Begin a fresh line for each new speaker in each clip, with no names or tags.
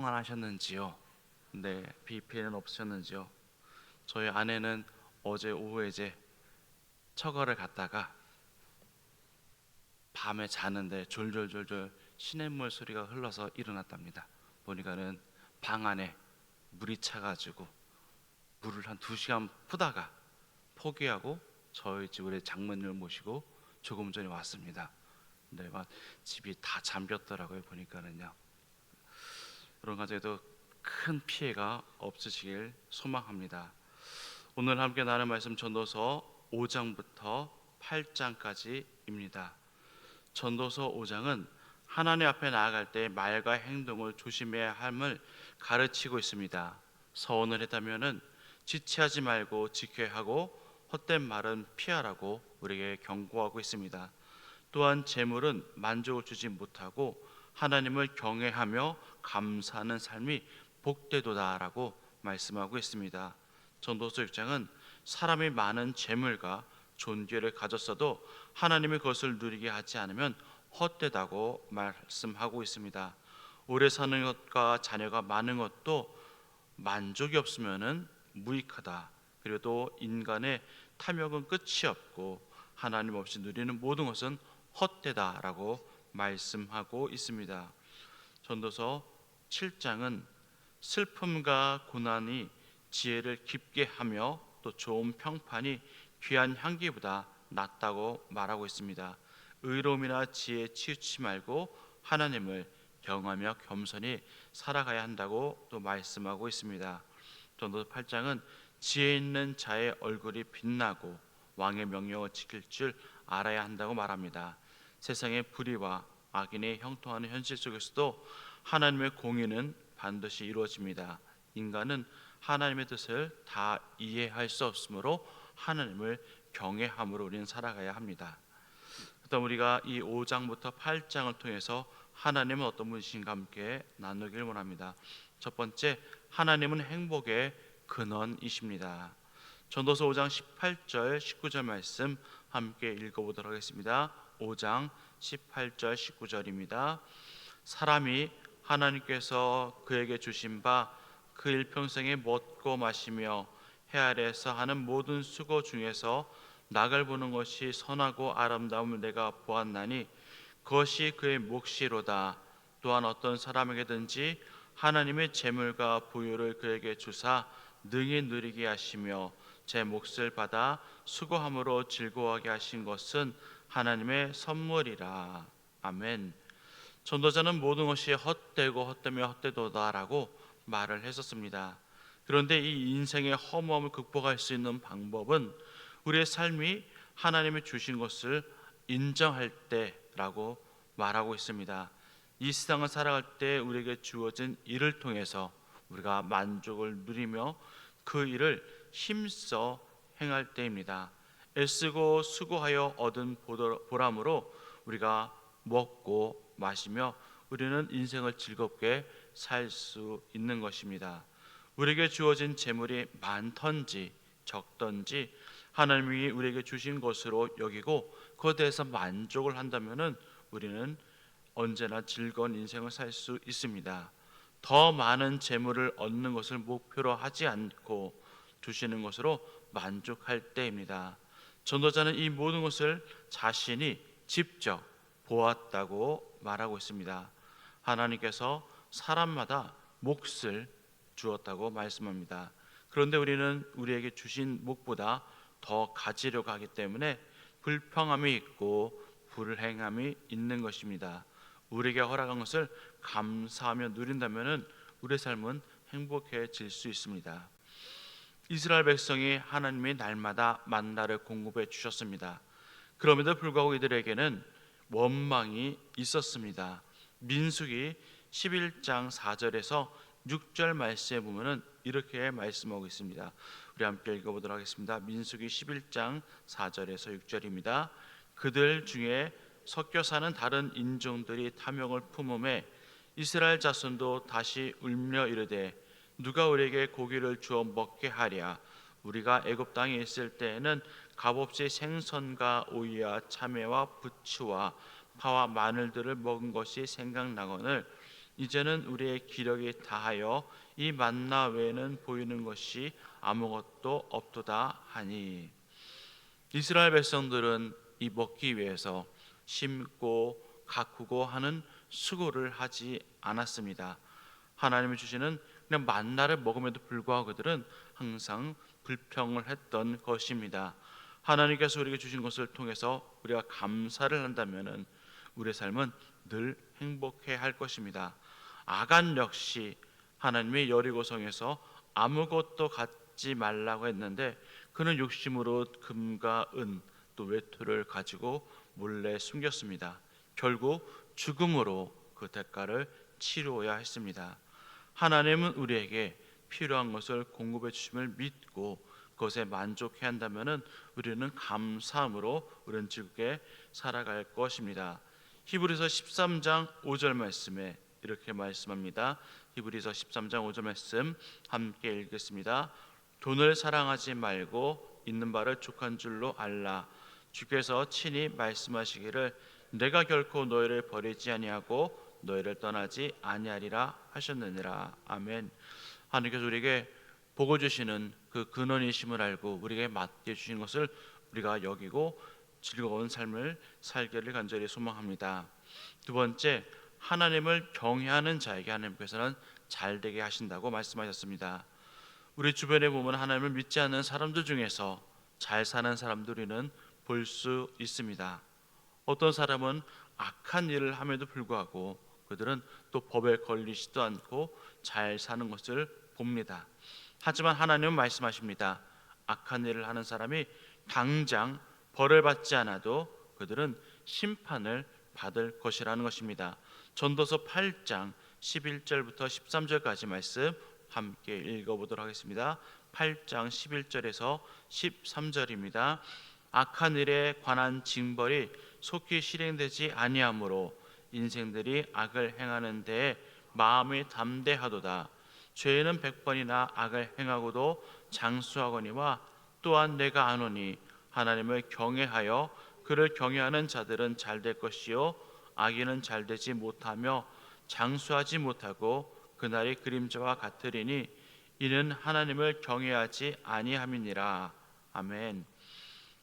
평안하셨는지요? 네, 비 피해는 없으셨는지요? 저희 아내는 어제 오후에 이제 처거를 갔다가 밤에 자는데 졸졸졸졸 시냇물 소리가 흘러서 일어났답니다. 보니까는 방 안에 물이 차가지고 물을 한 2시간 푸다가 포기하고 저희 집으로 장모님을 모시고 조금 전에 왔습니다. 근데 막 집이 다 잠겼더라고요. 보니까는요. 그런 가정에도 큰 피해가 없으시길 소망합니다. 오늘 함께 나눌 말씀 전도서 5장부터 8장까지입니다. 전도서 5장은 하나님 앞에 나아갈 때 말과 행동을 조심해야 함을 가르치고 있습니다. 서원을 했다면은 지체하지 말고 지켜야 하고 헛된 말은 피하라고 우리에게 경고하고 있습니다. 또한 재물은 만족을 주지 못하고 하나님을 경외하며 감사하는 삶이 복되도다라고 말씀하고 있습니다. 전도서 6장은 사람이 많은 재물과 존귀를 가졌어도 하나님의 것을 누리게 하지 않으면 헛되다고 말씀하고 있습니다. 오래 사는 것과 자녀가 많은 것도 만족이 없으면 무익하다. 그리고 또 인간의 탐욕은 끝이 없고 하나님 없이 누리는 모든 것은 헛되다라고 말씀하고 있습니다. 전도서 7장은 슬픔과 고난이 지혜를 깊게 하며 또 좋은 평판이 귀한 향기보다 낫다고 말하고 있습니다. 의로움이나 지혜에 치우치지 말고 하나님을 경하며 겸손히 살아가야 한다고 또 말씀하고 있습니다. 전도서 8장은 지혜 있는 자의 얼굴이 빛나고 왕의 명령을 지킬 줄 알아야 한다고 말합니다. 세상의 불의와 악인의 형통하는 현실 속에서도 하나님의 공의는 반드시 이루어집니다. 인간은 하나님의 뜻을 다 이해할 수 없으므로 하나님을 경외함으로 우리는 살아가야 합니다. 그다음 우리가 이 5장부터 8장을 통해서 하나님은 어떤 분이신가 함께 나누길 원합니다. 첫 번째, 하나님은 행복의 근원이십니다. 전도서 5장 18절 19절 말씀 함께 읽어보도록 하겠습니다. 5장 18절 19절입니다. 사람이 하나님께서 그에게 주신 바 그 일평생에 먹고 마시며 해 아래에서 하는 모든 수고 중에서 낙을 보는 것이 선하고 아름다움을 내가 보았나니 그것이 그의 몫이로다. 또한 어떤 사람에게든지 하나님의 재물과 부유를 그에게 주사 능히 누리게 하시며 제 몫을 받아 수고함으로 즐거워하게 하신 것은 하나님의 선물이라. 아멘. 전도자는 모든 것이 헛되고 헛되며 헛되도다라고 말을 했었습니다. 그런데 이 인생의 허무함을 극복할 수 있는 방법은 우리의 삶이 하나님이 주신 것을 인정할 때라고 말하고 있습니다. 이 세상을 살아갈 때 우리에게 주어진 일을 통해서 우리가 만족을 누리며 그 일을 힘써 행할 때입니다. 애쓰고 수고하여 얻은 보람으로 우리가 먹고 마시며 우리는 인생을 즐겁게 살 수 있는 것입니다. 우리에게 주어진 재물이 많던지 적던지 하나님이 우리에게 주신 것으로 여기고 그것에 대해서 만족을 한다면 우리는 언제나 즐거운 인생을 살 수 있습니다. 더 많은 재물을 얻는 것을 목표로 하지 않고 주시는 것으로 만족할 때입니다. 전도자는 이 모든 것을 자신이 직접 보았다고 말하고 있습니다. 하나님께서 사람마다 몫을 주었다고 말씀합니다. 그런데 우리는 우리에게 주신 몫보다 더 가지려고 하기 때문에 불평함이 있고 불행함이 있는 것입니다. 우리에게 허락한 것을 감사하며 누린다면 우리의 삶은 행복해질 수 있습니다. 이스라엘 백성이 하나님이 날마다 만나를 공급해 주셨습니다. 그럼에도 불구하고 이들에게는 원망이 있었습니다. 민수기 11장 4절에서 6절 말씀에 보면은 이렇게 말씀하고 있습니다. 우리 함께 읽어보도록 하겠습니다. 민수기 11장 4절에서 6절입니다. 그들 중에 섞여 사는 다른 인종들이 탐욕을 품음에 이스라엘 자손도 다시 울며 이르되 누가 우리에게 고기를 주어 먹게 하랴. 우리가 애굽 땅에 있을 때에는 값없이 생선과 오이와 참외와 부추와 파와 마늘들을 먹은 것이 생각나거늘 이제는 우리의 기력이 다하여 이 만나 외에는 보이는 것이 아무것도 없도다 하니. 이스라엘 백성들은 이 먹기 위해서 심고 가꾸고 하는 수고를 하지 않았습니다. 하나님이 주시는 그냥 만나를 먹음에도 불구하고 그들은 항상 불평을 했던 것입니다. 하나님께서 우리에게 주신 것을 통해서 우리가 감사를 한다면은 우리의 삶은 늘 행복해 할 것입니다. 아간 역시 하나님의 여리고성에서 아무것도 갖지 말라고 했는데 그는 욕심으로 금과 은 또 외투를 가지고 몰래 숨겼습니다. 결국 죽음으로 그 대가를 치루어야 했습니다. 하나님은 우리에게 필요한 것을 공급해 주심을 믿고 그것에 만족해야 한다면은 우리는 감사함으로 우리는 즐겁게 살아갈 것입니다. 히브리서 13장 5절 말씀에 이렇게 말씀합니다. 히브리서 13장 5절 말씀 함께 읽겠습니다. 돈을 사랑하지 말고 있는 바를 족한 줄로 알라. 주께서 친히 말씀하시기를 내가 결코 너희를 버리지 아니하고 너희를 떠나지 아니하리라 하셨느니라. 아멘. 하나님께서 우리에게 복을 주시는 그 근원이심을 알고 우리에게 맡겨 주신 것을 우리가 여기고 즐거운 삶을 살기를 간절히 소망합니다. 두 번째, 하나님을 경외하는 자에게 하나님께서는 잘되게 하신다고 말씀하셨습니다. 우리 주변에 보면 하나님을 믿지 않는 사람들 중에서 잘 사는 사람들이는 볼 수 있습니다. 어떤 사람은 악한 일을 함에도 불구하고 그들은 또 법에 걸리지도 않고 잘 사는 것을 봅니다. 하지만 하나님은 말씀하십니다. 악한 일을 하는 사람이 당장 벌을 받지 않아도 그들은 심판을 받을 것이라는 것입니다. 전도서 8장 11절부터 13절까지 말씀 함께 읽어보도록 하겠습니다. 8장 11절에서 13절입니다. 악한 일에 관한 징벌이 속히 실행되지 아니하므로 인생들이 악을 행하는 데에 마음이 담대하도다. 죄는 100번이나 악을 행하고도 장수하거니와 또한 내가 아노니 하나님을 경외하여 그를 경외하는 자들은 잘될 것이요 악인은 잘되지 못하며 장수하지 못하고 그날이 그림자와 같으리니 이는 하나님을 경외하지 아니함이니라. 아멘.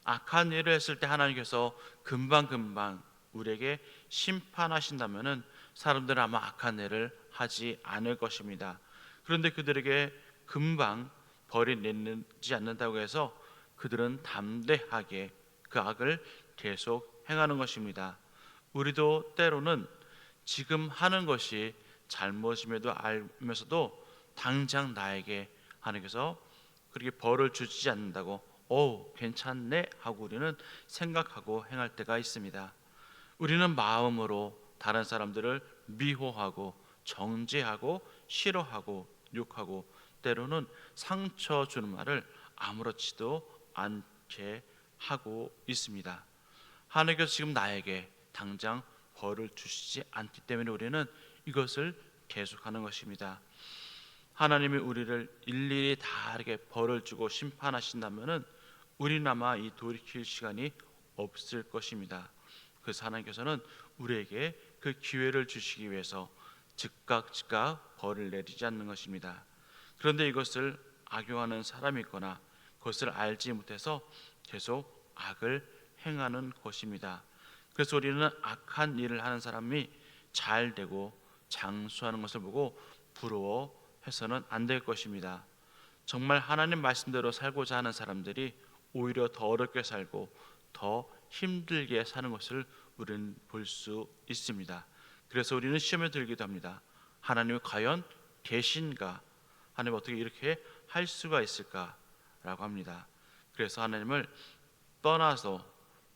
악한 일을 했을 때 하나님께서 금방 우리에게 심판하신다면은 사람들은 아마 악한 일을 하지 않을 것입니다. 그런데 그들에게 금방 벌이 내리지 않는다고 해서 그들은 담대하게 그 악을 계속 행하는 것입니다. 우리도 때로는 지금 하는 것이 잘못임에도 알면서도 당장 나에게 하나님께서 그렇게 벌을 주지 않는다고 괜찮네 하고 우리는 생각하고 행할 때가 있습니다. 우리는 마음으로 다른 사람들을 미워하고 정죄하고 싫어하고 욕하고 때로는 상처 주는 말을 아무렇지도 않게 하고 있습니다. 하나님께서 지금 나에게 당장 벌을 주시지 않기 때문에 우리는 이것을 계속하는 것입니다. 하나님이 우리를 일일이 다 이렇게 벌을 주고 심판하신다면은 우리는 아마 이 돌이킬 시간이 없을 것입니다. 그래서 하나님께서는 우리에게 그 기회를 주시기 위해서 즉각 벌을 내리지 않는 것입니다. 그런데 이것을 악용하는 사람이 있거나 그것을 알지 못해서 계속 악을 행하는 것입니다. 그래서 우리는 악한 일을 하는 사람이 잘 되고 장수하는 것을 보고 부러워해서는 안 될 것입니다. 정말 하나님 말씀대로 살고자 하는 사람들이 오히려 더 어렵게 살고 더 힘들게 사는 것을 우리는 볼 수 있습니다. 그래서 우리는 시험에 들기도 합니다. 하나님이 과연 계신가? 하나님 어떻게 이렇게 할 수가 있을까라고 합니다. 그래서 하나님을 떠나서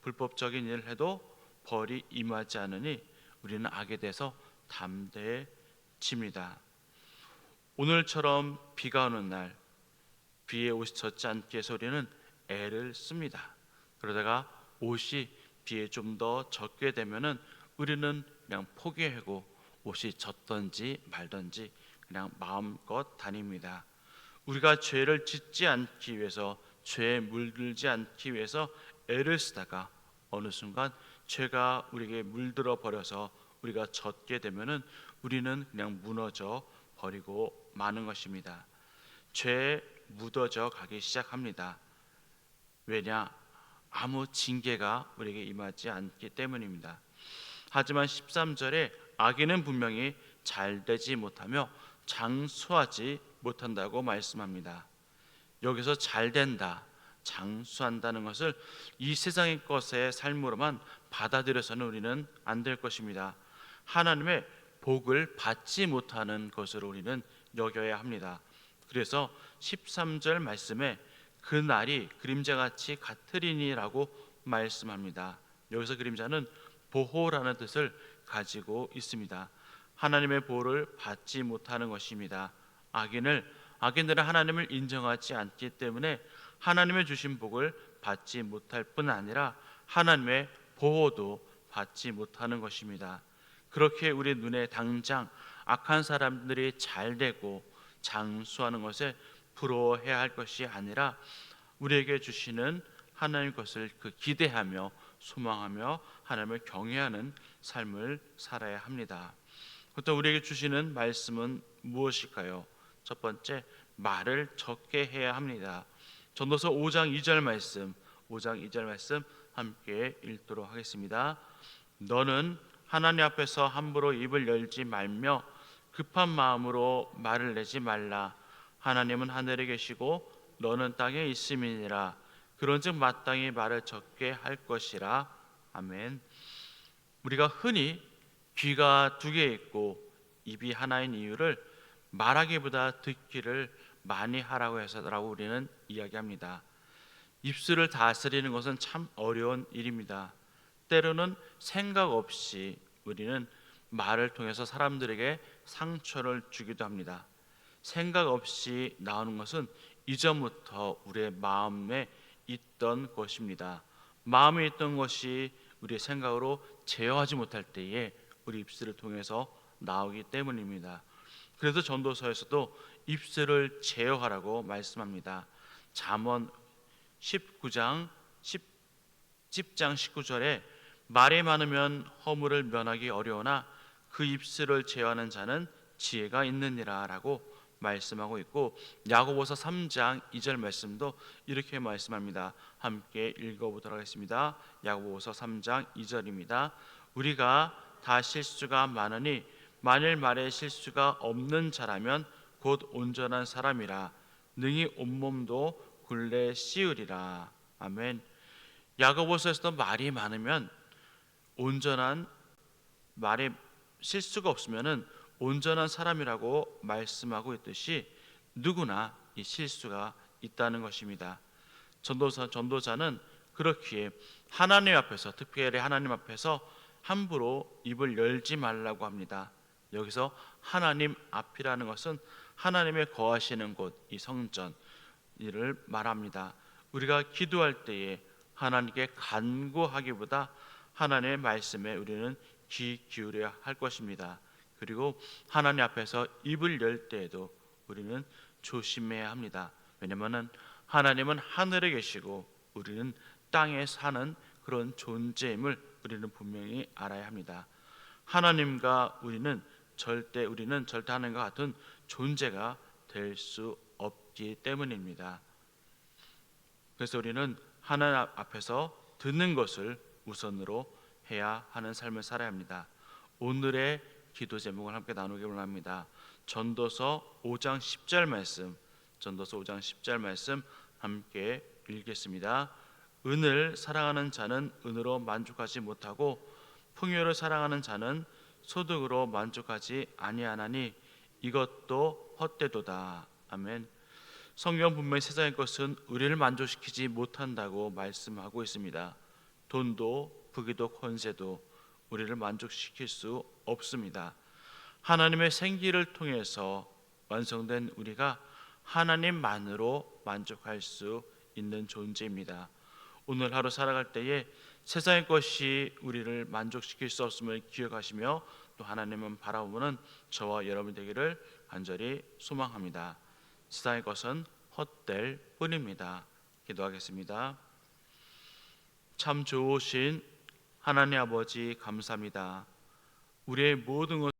불법적인 일을 해도 벌이 임하지 않으니 우리는 악에 대해서 담대해집니다. 오늘처럼 비가 오는 날 비에 옷이 젖지 않게 해서 우리는 애를 씁니다. 그러다가 옷이 비에 좀 더 젖게 되면은 우리는 그냥 포기하고 옷이 젖든지 말든지 그냥 마음껏 다닙니다. 우리가 죄를 짓지 않기 위해서 죄에 물들지 않기 위해서 애를 쓰다가 어느 순간 죄가 우리에게 물들어 버려서 우리가 젖게 되면은 우리는 그냥 무너져 버리고 마는 것입니다. 죄에 묻어져 가기 시작합니다. 왜냐? 아무 징계가 우리에게 임하지 않기 때문입니다. 하지만 13절에 악인은 분명히 잘되지 못하며 장수하지 못한다고 말씀합니다. 여기서 잘된다, 장수한다는 것을 이 세상의 것의 삶으로만 받아들여서는 우리는 안 될 것입니다. 하나님의 복을 받지 못하는 것으로 우리는 여겨야 합니다. 그래서 13절 말씀에 그 날이 그림자같이 같으리니라고 말씀합니다. 여기서 그림자는 보호라는 뜻을 가지고 있습니다. 하나님의 보호를 받지 못하는 것입니다. 악인들은 하나님을 인정하지 않기 때문에 하나님의 주신 복을 받지 못할 뿐 아니라 하나님의 보호도 받지 못하는 것입니다. 그렇게 우리 눈에 당장 악한 사람들이 잘되고 장수하는 것에 부러워해야 할 것이 아니라 우리에게 주시는 하나님 것을 기대하며 소망하며 하나님을 경외하는 삶을 살아야 합니다. 또 우리에게 주시는 말씀은 무엇일까요? 첫 번째, 말을 적게 해야 합니다. 전도서 5장 2절 말씀, 5장 2절 말씀 함께 읽도록 하겠습니다. 너는 하나님 앞에서 함부로 입을 열지 말며 급한 마음으로 말을 내지 말라. 하나님은 하늘에 계시고 너는 땅에 있음이니라. 그런즉 마땅히 말을 적게 할 것이라. 아멘. 우리가 흔히 귀가 두 개 있고 입이 하나인 이유를 말하기보다 듣기를 많이 하라고 해서라고 우리는 이야기합니다. 입술을 다스리는 것은 참 어려운 일입니다. 때로는 생각 없이 우리는 말을 통해서 사람들에게 상처를 주기도 합니다. 생각 없이 나오는 것은 이전부터 우리의 마음에 있던 것입니다. 마음에 있던 것이 우리의 생각으로 제어하지 못할 때에 우리 입술을 통해서 나오기 때문입니다. 그래서 전도서에서도 입술을 제어하라고 말씀합니다. 잠언 19장 19절에 말이 많으면 허물을 면하기 어려우나 그 입술을 제어하는 자는 지혜가 있느니라 라고 말씀하고 있고, 야고보서 3장 2절 말씀도 이렇게 말씀합니다. 함께 읽어보도록 하겠습니다. 야고보서 3장 2절입니다. 우리가 다 실수가 많으니 만일 말에 실수가 없는 자라면 곧 온전한 사람이라 능히 온몸도 굴레 씌우리라. 아멘. 야고보서에서도 말이 많으면 온전한, 말에 실수가 없으면은 온전한 사람이라고 말씀하고 있듯이 누구나 이 실수가 있다는 것입니다. 전도자는 그렇기에 하나님 앞에서, 특별히 하나님 앞에서 함부로 입을 열지 말라고 합니다. 여기서 하나님 앞이라는 것은 하나님의 거하시는 곳, 이 성전 이를 말합니다. 우리가 기도할 때에 하나님께 간구하기보다 하나님의 말씀에 우리는 귀 기울여야 할 것입니다. 그리고 하나님 앞에서 입을 열 때에도 우리는 조심해야 합니다. 왜냐하면 하나님은 하늘에 계시고 우리는 땅에 사는 그런 존재임을 우리는 분명히 알아야 합니다. 하나님과 우리는 절대 하나님과 같은 존재가 될 수 없기 때문입니다. 그래서 우리는 하나님 앞에서 듣는 것을 우선으로 해야 하는 삶을 살아야 합니다. 오늘의 기도 제목을 함께 나누기 원합니다. 전도서 5장 10절 말씀, 전도서 5장 10절 말씀 함께 읽겠습니다. 은을 사랑하는 자는 은으로 만족하지 못하고 풍요를 사랑하는 자는 소득으로 만족하지 아니하나니 이것도 헛되도다. 아멘. 성경 분명히 세상의 것은 우리를 만족시키지 못한다고 말씀하고 있습니다. 돈도 부귀도 권세도 우리를 만족시킬 수 없습니다. 하나님의 생기를 통해서 완성된 우리가 하나님만으로 만족할 수 있는 존재입니다. 오늘 하루 살아갈 때에 세상의 것이 우리를 만족시킬 수 없음을 기억하시며 또 하나님은 바라보는 저와 여러분 되기를 간절히 소망합니다. 세상의 것은 헛될 뿐입니다. 기도하겠습니다. 참 좋으신 하나님 아버지 감사합니다. 우리의 모든 것을